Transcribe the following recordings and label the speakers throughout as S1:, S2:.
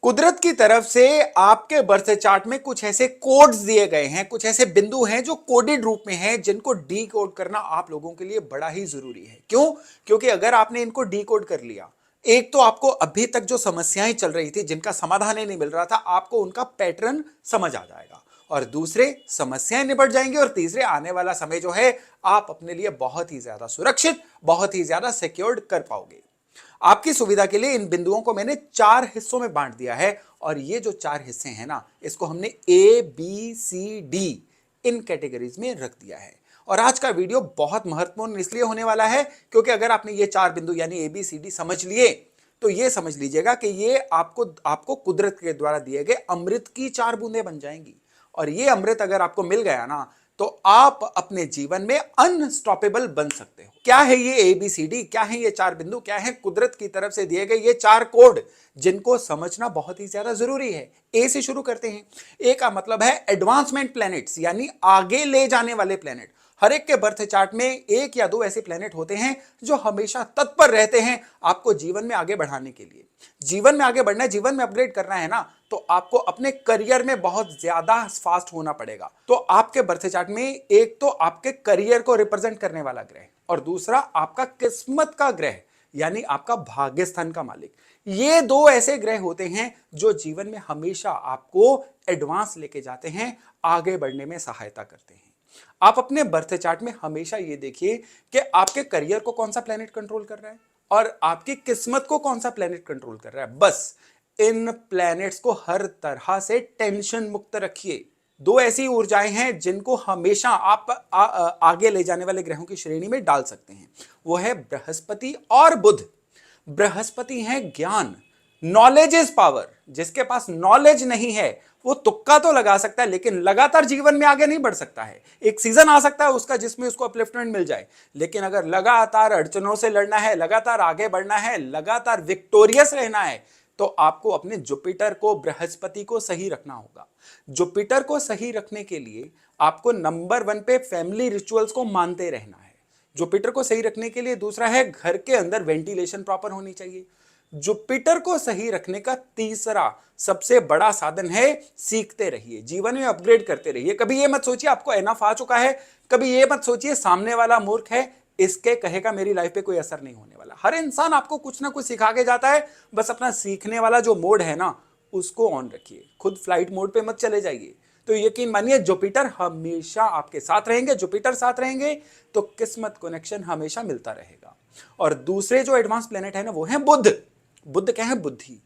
S1: कुदरत की तरफ से आपके बर्थ चार्ट में कुछ ऐसे कोड्स दिए गए हैं, कुछ ऐसे बिंदु हैं जो कोडेड रूप में हैं, जिनको डी कोड करना आप लोगों के लिए बड़ा ही जरूरी है। क्यों? क्योंकि अगर आपने इनको डी कोड कर लिया, एक तो आपको अभी तक जो समस्याएं चल रही थी, जिनका समाधान ही नहीं मिल रहा था, आपको उनका पैटर्न समझ आ जाएगा और दूसरे समस्याएं निपट जाएंगी और तीसरे आने वाला समय जो है आप अपने लिए बहुत ही ज्यादा सुरक्षित, बहुत ही ज्यादा सिक्योर्ड कर पाओगे। आपकी सुविधा के लिए इन बिंदुओं को मैंने 4 हिस्सों में बांट दिया है और ये जो 4 हिस्से हैं ना, इसको हमने ए बी सी डी इन कैटेगरीज में रख दिया है। और आज का वीडियो बहुत महत्वपूर्ण इसलिए होने वाला है क्योंकि अगर आपने ये 4 बिंदु यानी ए बी सी डी समझ लिए तो ये समझ लीजिएगा कि ये आपको कुदरत के द्वारा दिए गए अमृत की 4 बूंदें बन जाएंगी। और ये अमृत अगर आपको मिल गया ना, तो आप अपने जीवन में अनस्टॉपेबल बन सकते हो। क्या है ये एबीसीडी, क्या है ये 4 बिंदु, क्या है कुदरत की तरफ से दिए गए ये 4 कोड, जिनको समझना बहुत ही ज्यादा जरूरी है। ए से शुरू करते हैं। ए का मतलब है एडवांसमेंट प्लैनेट्स, यानी आगे ले जाने वाले प्लैनेट। हर एक के बर्थ चार्ट में 1 या 2 ऐसे प्लैनेट होते हैं जो हमेशा तत्पर रहते हैं आपको जीवन में आगे बढ़ाने के लिए। जीवन में आगे बढ़ना है, जीवन में अपग्रेड करना है ना, तो आपको अपने करियर में बहुत ज्यादा फास्ट होना पड़ेगा। तो आपके बर्थ चार्ट में एक तो आपके करियर को रिप्रेजेंट करने वाला ग्रह और दूसरा आपका किस्मत का ग्रह यानी आपका भाग्य स्थान का मालिक। ये 2 ऐसे ग्रह होते हैं जो जीवन में हमेशा आपको एडवांस लेके जाते हैं, आगे बढ़ने में सहायता करते हैं। आप अपने बर्थ चार्ट में हमेशा ये देखिए कि आपके करियर को कौन सा प्लैनेट कंट्रोल कर रहा है और आपकी किस्मत को कौन सा प्लैनेट कंट्रोल कर रहा है। बस इन प्लैनेट्स को हर तरह से टेंशन मुक्त रखिए। 2 ऐसी ऊर्जाएं हैं जिनको हमेशा आप आगे ले जाने वाले ग्रहों की श्रेणी में डाल सकते हैं। वो है बृहस्पति और बुध। बृहस्पति है ज्ञान, नॉलेज इज पावर। जिसके पास नॉलेज नहीं है वो तुक्का तो लगा सकता है, लेकिन लगातार जीवन में आगे नहीं बढ़ सकता है। एक सीजन आ सकता है उसका जिसमें उसको अपलिफ्टमेंट मिल जाए, लेकिन अगर लगातार अड़चनों से लड़ना है, लगातार आगे बढ़ना है, लगातार विक्टोरियस रहना है, तो आपको अपने जुपिटर को, बृहस्पति को सही रखना होगा। जुपिटर को सही रखने के लिए आपको नंबर 1 पे फैमिली रिचुअल्स को मानते रहना है। जुपिटर को सही रखने के लिए दूसरा है घर के अंदर वेंटिलेशन प्रॉपर होनी चाहिए। जुपिटर को सही रखने का तीसरा सबसे बड़ा साधन है सीखते रहिए, जीवन में अपग्रेड करते रहिए। कभी ये मत सोचिए आपको एनफ आ चुका है, कभी ये मत सोचिए सामने वाला मूर्ख है, इसके कहेगा मेरी लाइफ पे कोई असर नहीं होने वाला। हर इंसान आपको कुछ ना कुछ सिखा के जाता है, बस अपना सीखने वाला जो मोड है ना, उसको ऑन रखिए। खुद फ्लाइट मोड पे मत चले जाइए। तो यकीन मानिए जुपिटर हमेशा आपके साथ रहेंगे। जुपिटर साथ रहेंगे तो किस्मत कनेक्शन हमेशा मिलता रहेगा। और दूसरे जो एडवांस प्लेनेट है ना, वो है बुध। बुध क्या है? बुद्धि।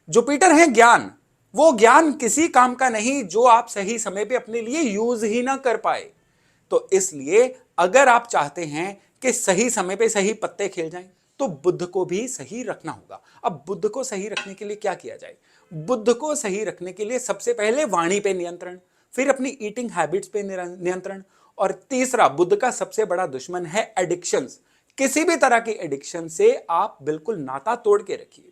S1: जुपिटर है ज्ञान। वो ज्ञान किसी काम का नहीं जो आप सही समय पे अपने लिए यूज ही ना कर पाए। तो इसलिए अगर आप चाहते हैं कि सही समय पे सही पत्ते खेल जाएं, तो बुध को भी सही रखना होगा। अब बुध को सही रखने के लिए क्या किया जाए? बुध को सही रखने के लिए सबसे पहले वाणी पे नियंत्रण, फिर अपनी ईटिंग हैबिट्स पे नियंत्रण, और तीसरा बुध का सबसे बड़ा दुश्मन है एडिक्शंस। किसी भी तरह की एडिक्शन से आप बिल्कुल नाता तोड़ के रखिए।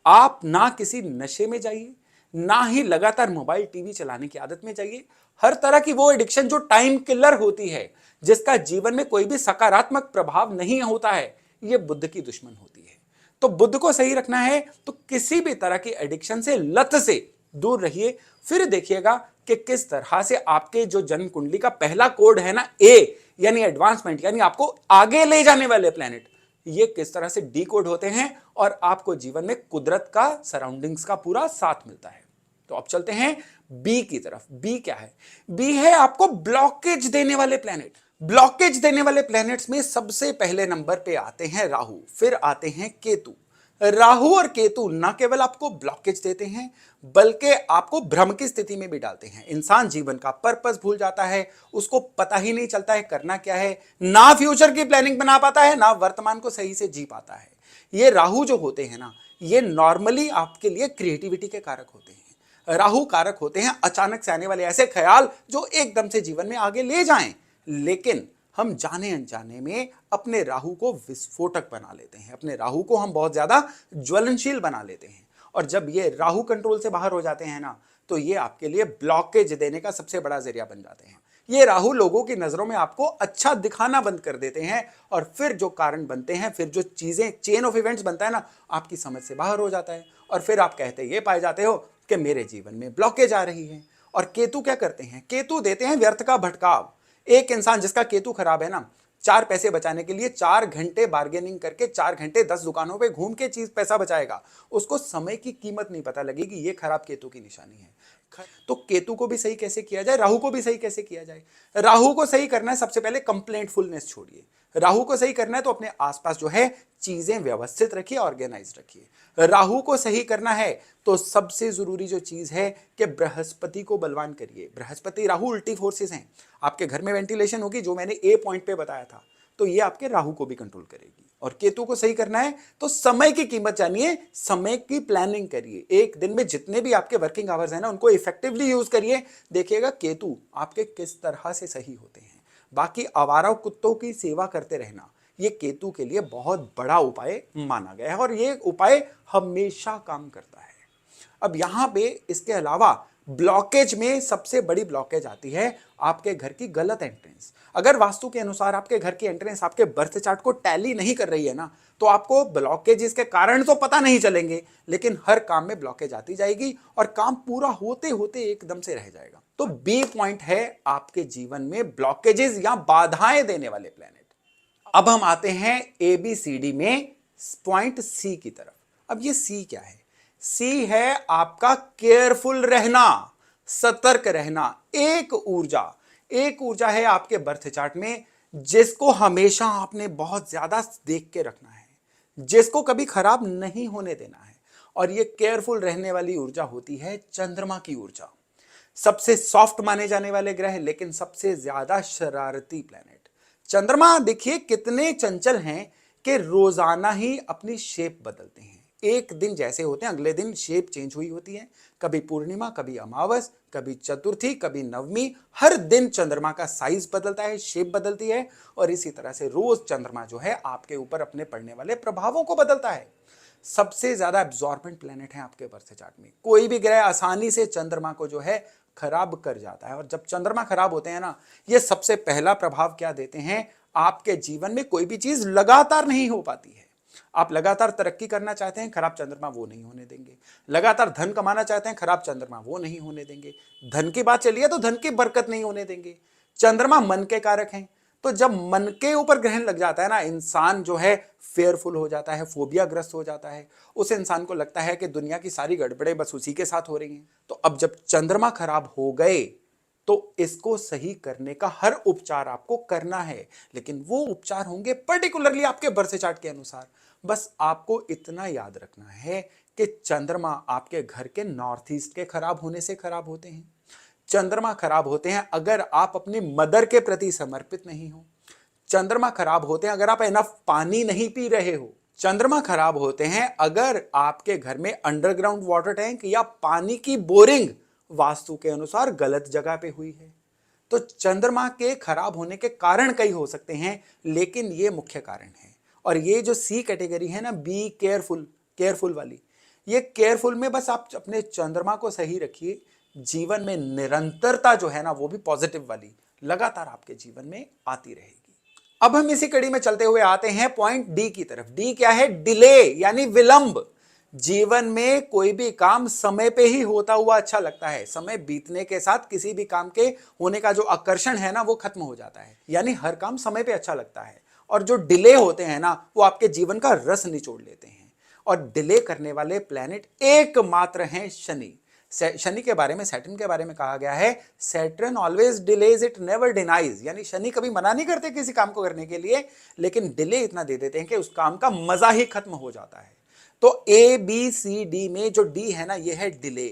S1: आप ना किसी नशे में जाइए, ना ही लगातार मोबाइल टीवी चलाने की आदत में जाइए। हर तरह की वो एडिक्शन जो टाइम किलर होती है, जिसका जीवन में कोई भी सकारात्मक प्रभाव नहीं होता है, ये बुध की दुश्मन होती है। तो बुध को सही रखना है तो किसी भी तरह की एडिक्शन से, लत से दूर रहिए। फिर देखिएगा कि किस तरह से आपके जो जन्म कुंडली का पहला कोड है ना, ए यानी एडवांसमेंट, यानी आपको आगे ले जाने वाले प्लैनेट, ये किस तरह से डीकोड होते हैं और आपको जीवन में कुदरत का, सराउंडिंग्स का पूरा साथ मिलता है। तो अब चलते हैं बी की तरफ। बी क्या है? बी है आपको ब्लॉकेज देने वाले प्लैनेट। ब्लॉकेज देने वाले प्लैनेट्स में सबसे पहले नंबर पे आते हैं राहु, फिर आते हैं केतु। राहु और केतु न केवल आपको ब्लॉकेज देते हैं, बल्कि आपको भ्रम की स्थिति में भी डालते हैं। इंसान जीवन का पर्पस भूल जाता है, उसको पता ही नहीं चलता है करना क्या है, ना फ्यूचर की प्लानिंग बना पाता है, ना वर्तमान को सही से जी पाता है। ये राहु जो होते हैं ना, ये नॉर्मली आपके लिए क्रिएटिविटी के कारक होते हैं। राहु कारक होते हैं अचानक से आने वाले ऐसे ख्याल जो एकदम से जीवन में आगे ले जाएं, लेकिन हम जाने अनजाने में अपने राहु को विस्फोटक बना लेते हैं। अपने राहु को हम बहुत ज्यादा ज्वलनशील बना लेते हैं, और जब ये राहु कंट्रोल से बाहर हो जाते हैं ना, तो ये आपके लिए ब्लॉकेज देने का सबसे बड़ा जरिया बन जाते हैं। ये राहु लोगों की नजरों में आपको अच्छा दिखाना बंद कर देते हैं, और फिर जो कारण बनते हैं, फिर जो चीजें, चेन ऑफ इवेंट्स बनता है ना, आपकी समझ से बाहर हो जाता है। और फिर आप कहते ये पाए जाते हो कि मेरे जीवन में ब्लॉकेज आ रही है। और केतु क्या करते हैं? केतु देते हैं व्यर्थ का भटकाव। एक इंसान जिसका केतु खराब है ना, 4 पैसे बचाने के लिए 4 घंटे बार्गेनिंग करके 4 घंटे 10 दुकानों पे घूम के चीज पैसा बचाएगा, उसको समय की कीमत नहीं पता लगेगी। ये खराब केतु की निशानी है। तो केतु को भी सही कैसे किया जाए, राहु को भी सही कैसे किया जाए? राहु को सही करना है, सबसे पहले कंप्लेंटफुलनेस छोड़िए। राहु को सही करना है तो अपने आसपास जो है चीजें व्यवस्थित रखिए, ऑर्गेनाइज रखिए। राहु को सही करना है तो सबसे जरूरी जो चीज है कि बृहस्पति को बलवान करिए। बृहस्पति राहु उल्टी फोर्सेस हैं। आपके घर में वेंटिलेशन होगी, जो मैंने ए पॉइंट पे बताया था, तो ये आपके राहु को भी कंट्रोल करेगी। और केतु को सही करना है तो समय की कीमत जानिए, समय की प्लानिंग करिए। एक दिन में जितने भी आपके वर्किंग आवर्स हैं ना, उनको इफेक्टिवली यूज करिए। देखिएगा केतु आपके किस तरह से सही होते हैं। बाकी आवारा कुत्तों की सेवा करते रहना, ये केतु के लिए बहुत बड़ा उपाय माना गया है और ये उपाय हमेशा काम करता है। अब यहां पे इसके अलावा ब्लॉकेज में सबसे बड़ी ब्लॉकेज आती है आपके घर की गलत एंट्रेंस। अगर वास्तु के अनुसार आपके घर की एंट्रेंस आपके बर्थ चार्ट को टैली नहीं कर रही है ना, तो आपको ब्लॉकेज के कारण तो पता नहीं चलेंगे, लेकिन हर काम में ब्लॉकेज आती जाएगी और काम पूरा होते होते एकदम से रह जाएगा। तो बी पॉइंट है आपके जीवन में ब्लॉकेजेस या बाधाएं देने वाले प्लेनेट। अब हम आते हैं ABCD में पॉइंट सी की तरफ। अब ये सी क्या है? सी है आपका केयरफुल रहना, सतर्क रहना। एक ऊर्जा है आपके बर्थ चार्ट में जिसको हमेशा आपने बहुत ज्यादा देख के रखना है, जिसको कभी खराब नहीं होने देना है। और ये केयरफुल रहने वाली ऊर्जा होती है चंद्रमा की ऊर्जा। सबसे सॉफ्ट माने जाने वाले ग्रह लेकिन सबसे ज्यादा शरारती प्लेनेट चंद्रमा। देखिए कितने चंचल हैं कि रोजाना ही अपनी शेप बदलते हैं। एक दिन जैसे होते हैं अगले दिन शेप चेंज हुई होती है। कभी पूर्णिमा, कभी अमावस, कभी चतुर्थी, कभी नवमी। हर दिन चंद्रमा का साइज बदलता है, शेप बदलती है। और इसी तरह से रोज चंद्रमा जो है आपके ऊपर अपने पड़ने वाले प्रभावों को बदलता है। सबसे ज्यादा एब्जॉर्बेंट प्लेनेट है आपके बर्थ चार्ट में। कोई भी ग्रह आसानी से चंद्रमा को जो है खराब कर जाता है। और जब चंद्रमा खराब होते हैं ना, ये सबसे पहला प्रभाव क्या देते हैं? आपके जीवन में कोई भी चीज लगातार नहीं हो पाती है। आप लगातार तरक्की करना चाहते हैं, खराब चंद्रमा वो नहीं होने देंगे। लगातार धन कमाना चाहते हैं, खराब चंद्रमा वो नहीं होने देंगे। धन की बात चलिए तो धन की बरकत नहीं होने देंगे। चंद्रमा मन के कारक हैं, तो जब मन के ऊपर ग्रहण लग जाता है ना, इंसान जो है फेयरफुल हो जाता है, फोबिया ग्रस्त हो जाता है। उस इंसान को लगता है कि दुनिया की सारी गड़बड़े बस उसी के साथ हो रही हैं। तो अब जब चंद्रमा खराब हो गए तो इसको सही करने का हर उपचार आपको करना है, लेकिन वो उपचार होंगे पर्टिकुलरली आपके बर्थ चार्ट के अनुसार। बस आपको इतना याद रखना है कि चंद्रमा आपके घर के नॉर्थ ईस्ट के खराब होने से खराब होते हैं। चंद्रमा खराब होते हैं अगर आप अपनी मदर के प्रति समर्पित नहीं हो। चंद्रमा खराब होते हैं अगर आप एनफ पानी नहीं पी रहे हो। चंद्रमा खराब होते हैं अगर आपके घर में अंडरग्राउंड वाटर टैंक या पानी की बोरिंग वास्तु के अनुसार गलत जगह पे हुई है। तो चंद्रमा के खराब होने के कारण कई हो सकते हैं, लेकिन ये मुख्य कारण है। और ये जो सी कैटेगरी है ना, बी केयरफुल वाली, ये केयरफुल में बस आप अपने चंद्रमा को सही रखिए। जीवन में निरंतरता जो है ना, वो भी पॉजिटिव वाली लगातार आपके जीवन में आती रहेगी। अब हम इसी कड़ी में चलते हुए आते हैं पॉइंट डी की तरफ। डी क्या है? डिले यानी विलंब। जीवन में कोई भी काम समय पे ही होता हुआ अच्छा लगता है। समय बीतने के साथ किसी भी काम के होने का जो आकर्षण है ना, वो खत्म हो जाता है। यानी हर काम समय पे अच्छा लगता है। और जो डिले होते हैं ना, वो आपके जीवन का रस निचोड़ लेते हैं। और डिले करने वाले प्लैनेट एकमात्र हैं शनि। शनि के बारे में, सैटर्न के बारे में कहा गया है, Saturn always delays it never denies. यानी शनि कभी मना नहीं करते किसी काम को करने के लिए, लेकिन डिले इतना दे देते हैं कि उस काम का मजा ही खत्म हो जाता है। तो ABCD में जो डी है ना, ये है डिले।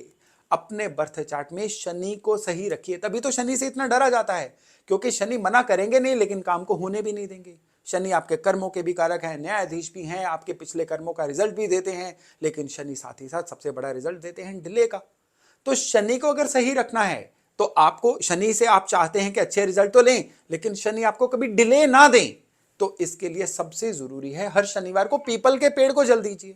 S1: अपने बर्थ चार्ट में शनि को सही रखिए। तभी तो शनि से इतना डरा जाता है, क्योंकि शनि मना करेंगे नहीं लेकिन काम को होने भी नहीं देंगे। शनि आपके कर्मों के भी कारक हैं, न्यायाधीश भी हैं, आपके पिछले कर्मों का रिजल्ट भी देते हैं, लेकिन शनि साथ ही साथ सबसे बड़ा रिजल्ट देते हैं डिले का। तो शनि को अगर सही रखना है तो आपको, शनि से आप चाहते हैं कि अच्छे रिजल्ट तो लें, लेकिन शनि आपको कभी डिले ना दें, तो इसके लिए सबसे जरूरी है हर शनिवार को पीपल के पेड़ को जल दीजिए।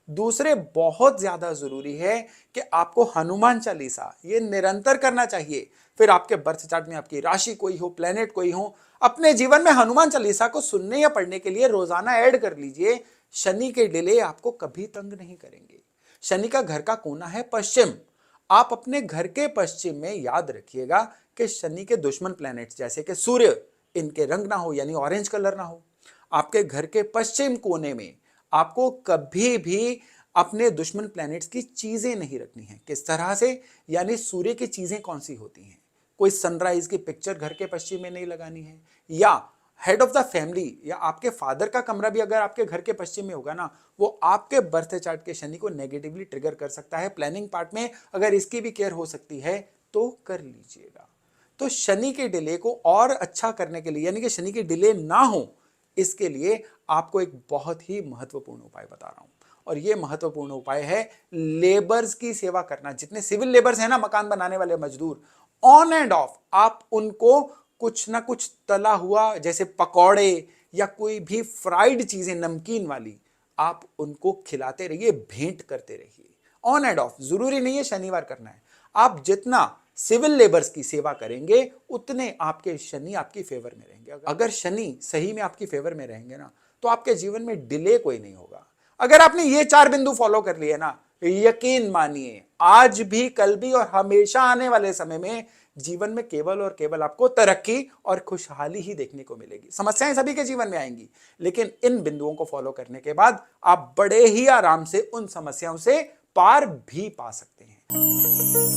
S1: दूसरे बहुत ज्यादा जरूरी है कि आपको हनुमान चालीसा ये निरंतर करना चाहिए। फिर आपके बर्थ चार्ट में आपकी राशि कोई हो, प्लेनेट कोई हो, अपने जीवन में हनुमान चालीसा को सुनने या पढ़ने के लिए रोजाना ऐड कर लीजिए। शनि के डिले आपको कभी तंग नहीं करेंगे। शनि का घर का कोना है पश्चिम। आप अपने घर के पश्चिम में याद रखिएगा कि शनि के दुश्मन प्लैनेट्स जैसे कि सूर्य, इनके रंग ना हो, यानी ऑरेंज कलर ना हो। आपके घर के पश्चिम कोने में आपको कभी भी अपने दुश्मन प्लैनेट्स की चीजें नहीं रखनी है। किस तरह से? यानी सूर्य की चीजें कौन सी होती हैं? कोई सनराइज की पिक्चर घर के पश्चिम में नहीं लगानी है, या हेड ऑफ द फैमिली या आपके फादर का कमरा भी अगर आपके घर के पश्चिम में होगा ना, वो आपके बर्थ चार्ट के शनि को नेगेटिवली ट्रिगर कर सकता है। प्लानिंग पार्ट में अगर इसकी भी केयर हो सकती है तो कर लीजिएगा। तो शनि के डिले को और अच्छा करने के लिए, यानी कि शनि के डिले ना हो, इसके लिए आपको एक बहुत ही महत्वपूर्ण उपाय बता रहा हूं, और यह महत्वपूर्ण उपाय है लेबर्स की सेवा करना। जितने सिविल लेबर्स हैं ना, मकान बनाने वाले मजदूर, ऑन एंड ऑफ आप उनको कुछ ना कुछ तला हुआ, जैसे पकौड़े या कोई भी फ्राइड चीजें नमकीन वाली, आप उनको खिलाते रहिए, भेंट करते रहिए ऑन एंड ऑफ। जरूरी नहीं है शनिवार करना है। आप जितना सिविल लेबर्स की सेवा करेंगे उतने आपके शनि आपकी फेवर में रहेंगे। अगर शनि सही में आपकी फेवर में रहेंगे ना, तो आपके जीवन में डिले कोई नहीं होगा। अगर आपने ये 4 बिंदु फॉलो कर लिए ना, यकीन मानिए आज भी, कल भी और हमेशा आने वाले समय में जीवन में केवल और केवल आपको तरक्की और खुशहाली ही देखने को मिलेगी। समस्याएं सभी के जीवन में आएंगी, लेकिन इन बिंदुओं को फॉलो करने के बाद आप बड़े ही आराम से उन समस्याओं से पार भी पा सकते हैं।